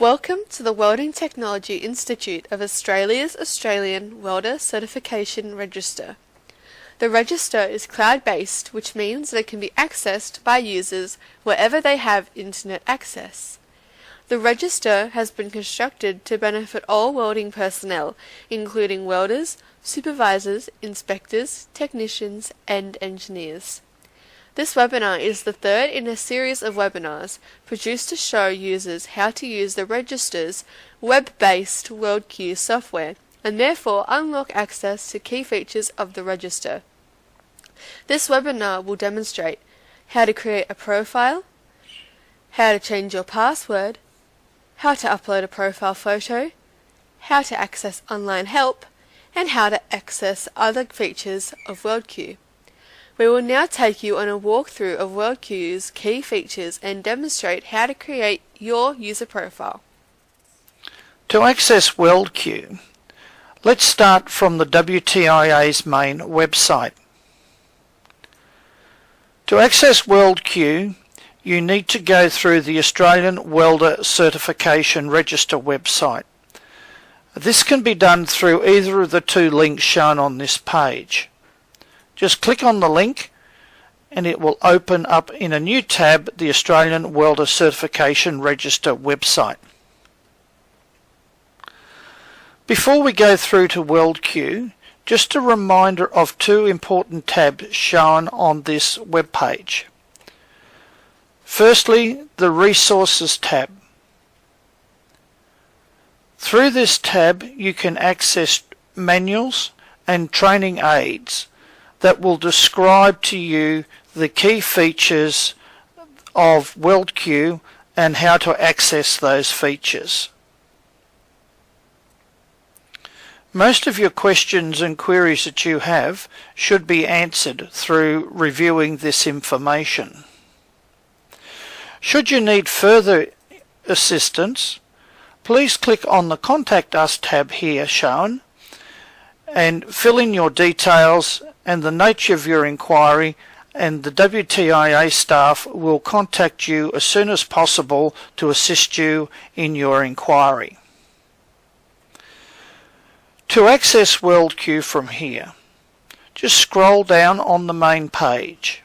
Welcome to the Welding Technology Institute of Australia's Australian Welder Certification Register. The register is cloud-based, which means that it can be accessed by users wherever they have internet access. The register has been constructed to benefit all welding personnel, including welders, supervisors, inspectors, technicians, and engineers. This webinar is the third in a series of webinars produced to show users how to use the register's web-based WeldQ software and therefore unlock access to key features of the register. This webinar will demonstrate how to create a profile, how to change your password, how to upload a profile photo, how to access online help, and how to access other features of WeldQ. We will now take you on a walkthrough of WeldQ's key features and demonstrate how to create your user profile. To access WeldQ, let's start from the WTIA's main website. To access WeldQ, you need to go through the Australian Welder Certification Register website. This can be done through either of the two links shown on this page. Just click on the link and it will open up in a new tab the Australian Welder Certification Register website. Before we go through to WeldQ, just a reminder of two important tabs shown on this web page. Firstly, the Resources tab. Through this tab you can access manuals and training aids that will describe to you the key features of WeldQ and how to access those features. Most of your questions and queries that you have should be answered through reviewing this information. Should you need further assistance, please click on the Contact Us tab here shown and fill in your details and the nature of your inquiry, and the WTIA staff will contact you as soon as possible to assist you in your inquiry. To access WeldQ from here, just scroll down on the main page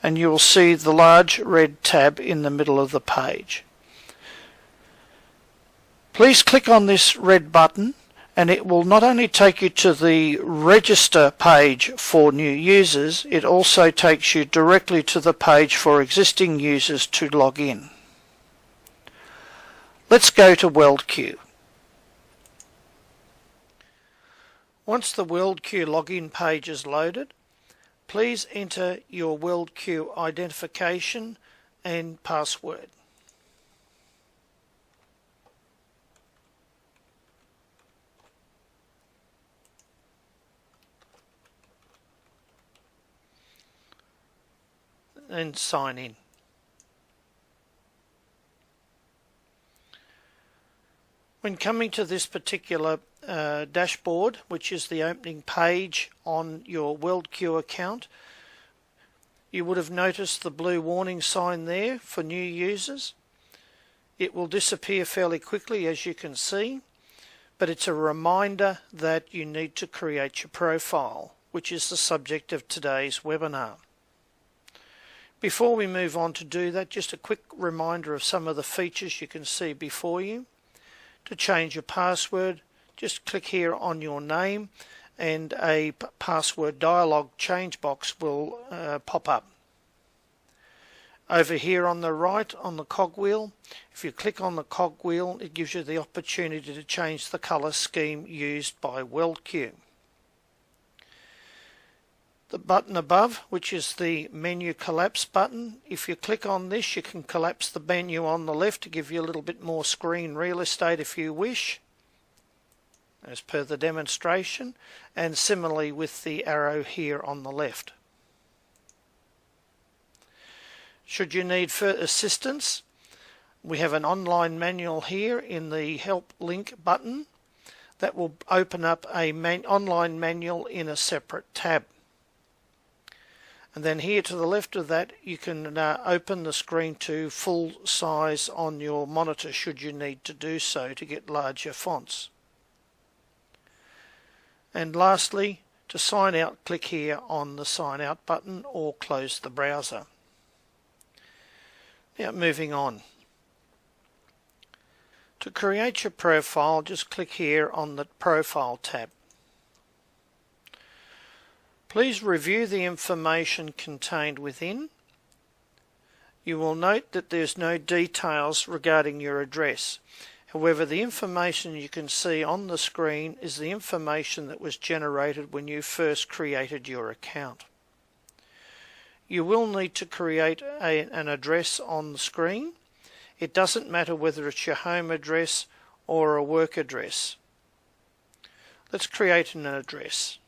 and you will see the large red tab in the middle of the page. Please click on this red button and it will not only take you to the register page for new users, it also takes you directly to the page for existing users to log in. Let's go to WeldQ. Once the WeldQ login page is loaded, please enter your WeldQ identification and password. And sign in. When coming to this particular dashboard, which is the opening page on your WeldQ account, you would have noticed the blue warning sign there for new users. It will disappear fairly quickly, as you can see, but it's a reminder that you need to create your profile, which is the subject of today's webinar. Before we move on to do that, just a quick reminder of some of the features you can see before you. To change your password, just click here on your name and a password dialog change box will pop up. Over here on the right on the cogwheel, if you click on the cogwheel, it gives you the opportunity to change the color scheme used by WeldQ. The button above, which is the menu collapse button, if you click on this you can collapse the menu on the left to give you a little bit more screen real estate if you wish, as per the demonstration, and similarly with the arrow here on the left. Should you need further assistance, we have an online manual here in the help link button that will open up a online manual in a separate tab. And then here to the left of that, you can open the screen to full size on your monitor should you need to do so to get larger fonts. And lastly, to sign out, click here on the sign out button or close the browser. Now moving on. To create your profile, just click here on the Profile tab. Please review the information contained within. You will note that there's no details regarding your address. However, the information you can see on the screen is the information that was generated when you first created your account. You will need to create an address on the screen. It doesn't matter whether it's your home address or a work address. Let's create an address.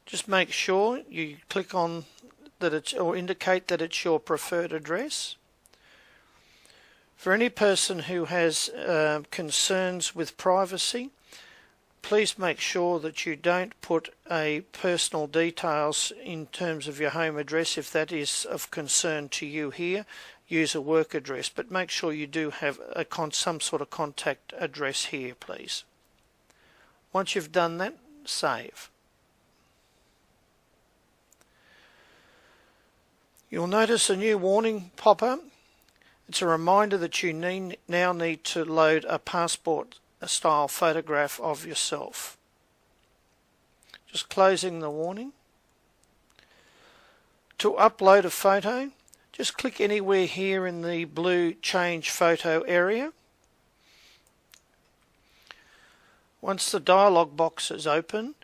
Just make sure you click on that it's, or indicate that it's your preferred address. For any person who has concerns with privacy, please make sure that you don't put personal details in terms of your home address. If that is of concern to you here, use a work address, but make sure you do have some sort of contact address here, please. Once you've done that, save. You'll notice a new warning pop up. It's a reminder that you now need to load a passport style photograph of yourself. Just closing the warning. To upload a photo, just click anywhere here in the blue Change Photo area. Once the dialog box is open,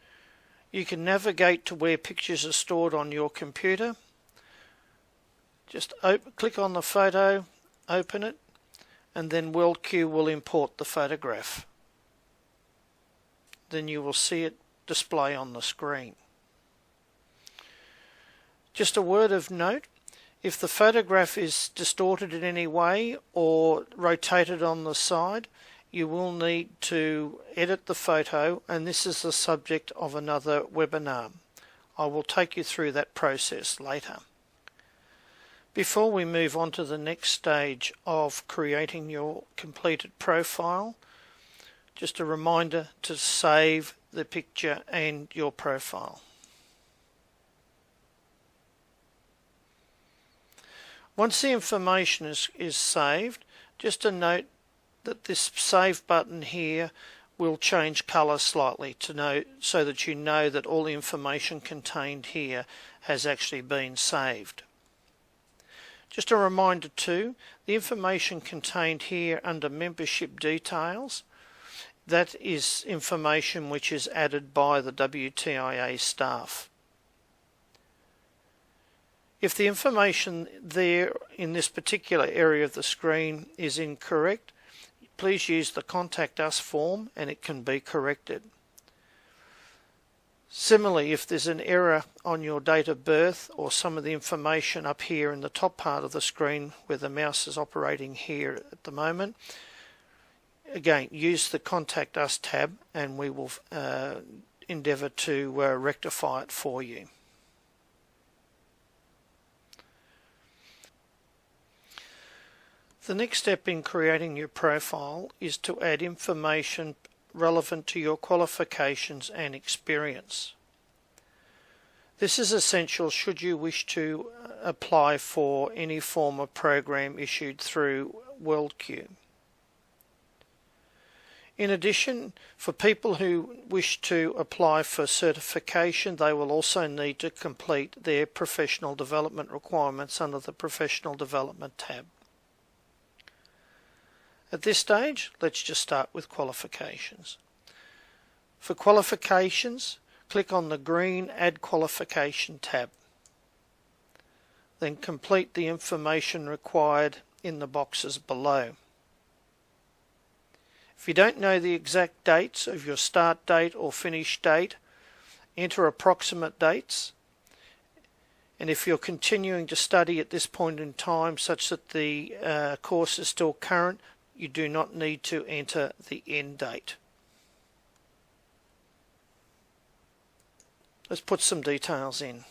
you can navigate to where pictures are stored on your computer. Just click on the photo, open it, and then WeldQ will import the photograph. Then you will see it display on the screen. Just a word of note, if the photograph is distorted in any way or rotated on the side, you will need to edit the photo, and this is the subject of another webinar. I will take you through that process later. Before we move on to the next stage of creating your completed profile, just a reminder to save the picture and your profile. Once the information is saved, just a note that this save button here will change colour slightly so that you know that all the information contained here has actually been saved. Just a reminder too, the information contained here under membership details, that is information which is added by the WTIA staff. If the information there in this particular area of the screen is incorrect, please use the Contact Us form and it can be corrected. Similarly, if there's an error on your date of birth or some of the information up here in the top part of the screen where the mouse is operating here at the moment, again, use the Contact Us tab and we will endeavour to rectify it for you. The next step in creating your profile is to add information relevant to your qualifications and experience. This is essential should you wish to apply for any form of program issued through WeldQ. In addition, for people who wish to apply for certification, they will also need to complete their professional development requirements under the Professional Development tab. At this stage, let's just start with qualifications. For qualifications, click on the green Add Qualification tab. Then complete the information required in the boxes below. If you don't know the exact dates of your start date or finish date, enter approximate dates. And if you're continuing to study at this point in time such that the course is still current, you do not need to enter the end date. Let's put some details in.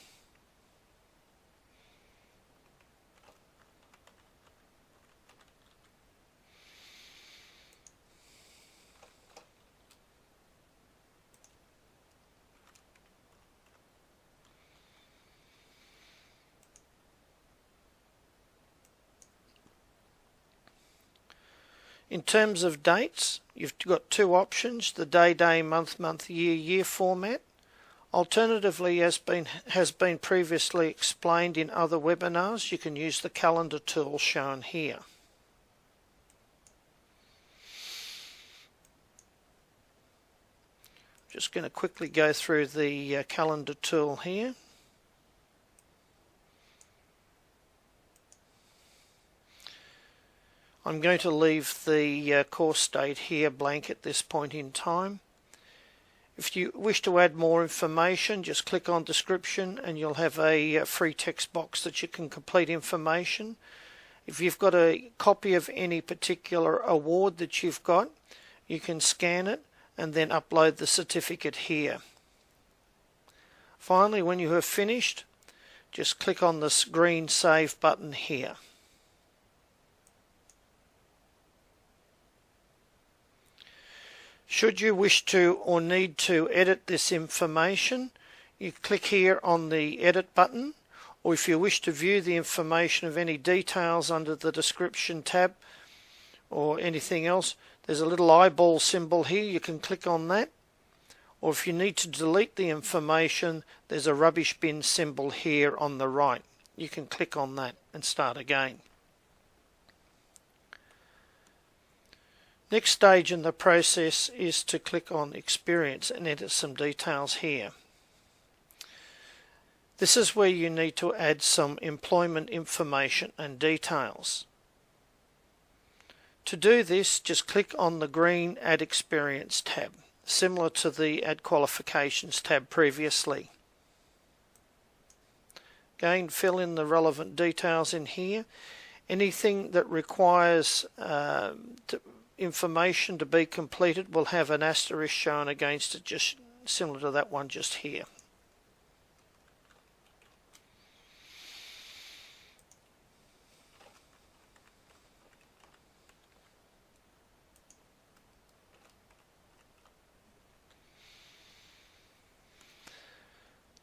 In terms of dates, you've got two options, the day, month, year format. Alternatively, as has been previously explained in other webinars, you can use the calendar tool shown here. Just going to quickly go through the calendar tool here. I'm going to leave the course date here blank at this point in time. If you wish to add more information, just click on description and you'll have a free text box that you can complete information. If you've got a copy of any particular award that you've got, you can scan it and then upload the certificate here. Finally, when you have finished, just click on this green Save button here. Should you wish to or need to edit this information, you click here on the Edit button, or if you wish to view the information of any details under the Description tab or anything else, there's a little eyeball symbol here, you can click on that. Or if you need to delete the information, there's a rubbish bin symbol here on the right. You can click on that and start again. Next stage in the process is to click on Experience and enter some details here. This is where you need to add some employment information and details. To do this, just click on the green Add Experience tab, similar to the Add Qualifications tab previously. Again, fill in the relevant details in here. Anything that requires information to be completed will have an asterisk shown against it, just similar to that one just here.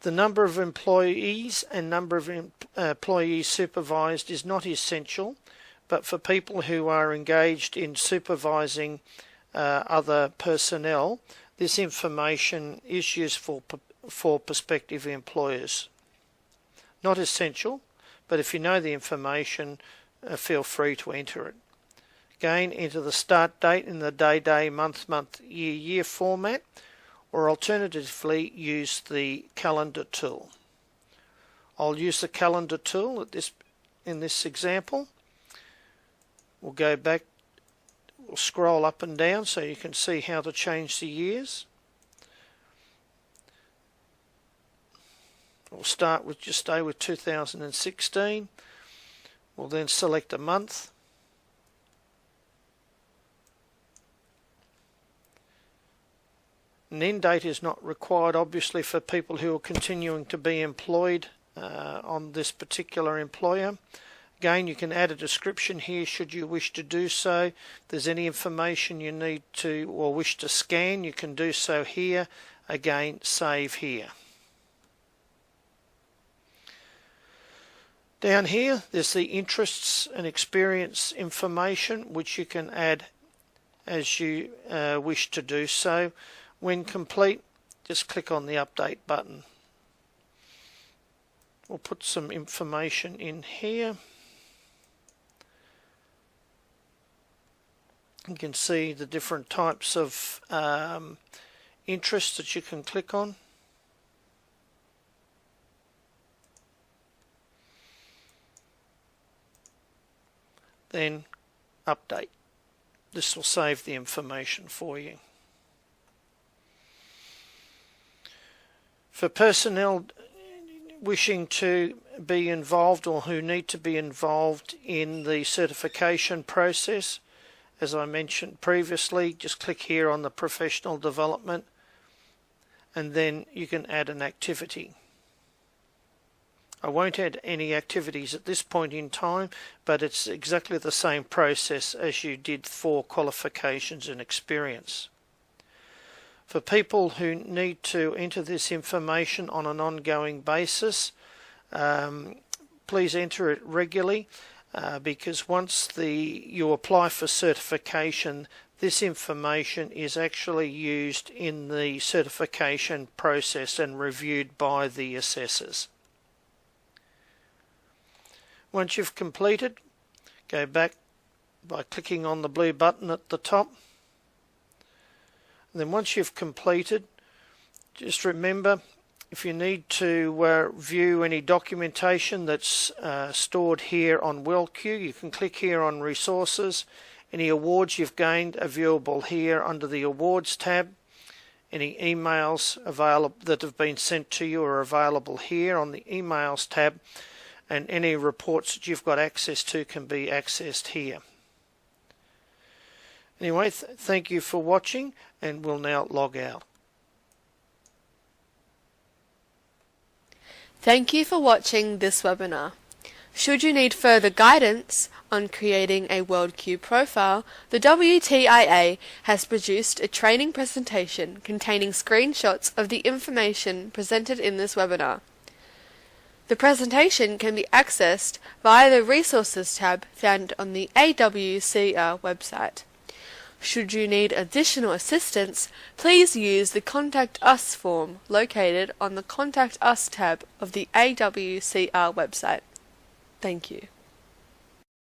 The number of employees and number of employees supervised is not essential, but for people who are engaged in supervising other personnel, this information is useful for prospective employers. Not essential, but if you know the information, feel free to enter it. Again, enter the start date in the day, month, year format, or alternatively use the calendar tool. I'll use the calendar tool in this example. We'll go back, we'll scroll up and down so you can see how to change the years. We'll start with, just stay with 2016. We'll then select a month. An end date is not required, obviously, for people who are continuing to be employed on this particular employer. Again, you can add a description here should you wish to do so. If there's any information you need to or wish to scan, you can do so here. Again, save here. Down here, there's the interests and experience information, which you can add as you wish to do so. When complete, just click on the Update button. We'll put some information in here. You can see the different types of interests that you can click on. Then update. this will save the information for you. For personnel wishing to be involved or who need to be involved in the certification process, as I mentioned previously, just click here on the professional development and then you can add an activity. I won't add any activities at this point in time, but it's exactly the same process as you did for qualifications and experience. For people who need to enter this information on an ongoing basis, please enter it regularly because once you apply for certification, this information is actually used in the certification process and reviewed by the assessors. Once you've completed, go back by clicking on the blue button at the top. And then once you've completed, just remember, if you need to view any documentation that's stored here on WeldQ, you can click here on Resources. Any awards you've gained are viewable here under the Awards tab. Any emails available that have been sent to you are available here on the Emails tab. And any reports that you've got access to can be accessed here. Anyway, thank you for watching, and we'll now log out. Thank you for watching this webinar. Should you need further guidance on creating a WeldQ profile, the WTIA has produced a training presentation containing screenshots of the information presented in this webinar. The presentation can be accessed via the Resources tab found on the AWCR website. Should you need additional assistance, please use the Contact Us form located on the Contact Us tab of the AWCR website. Thank you.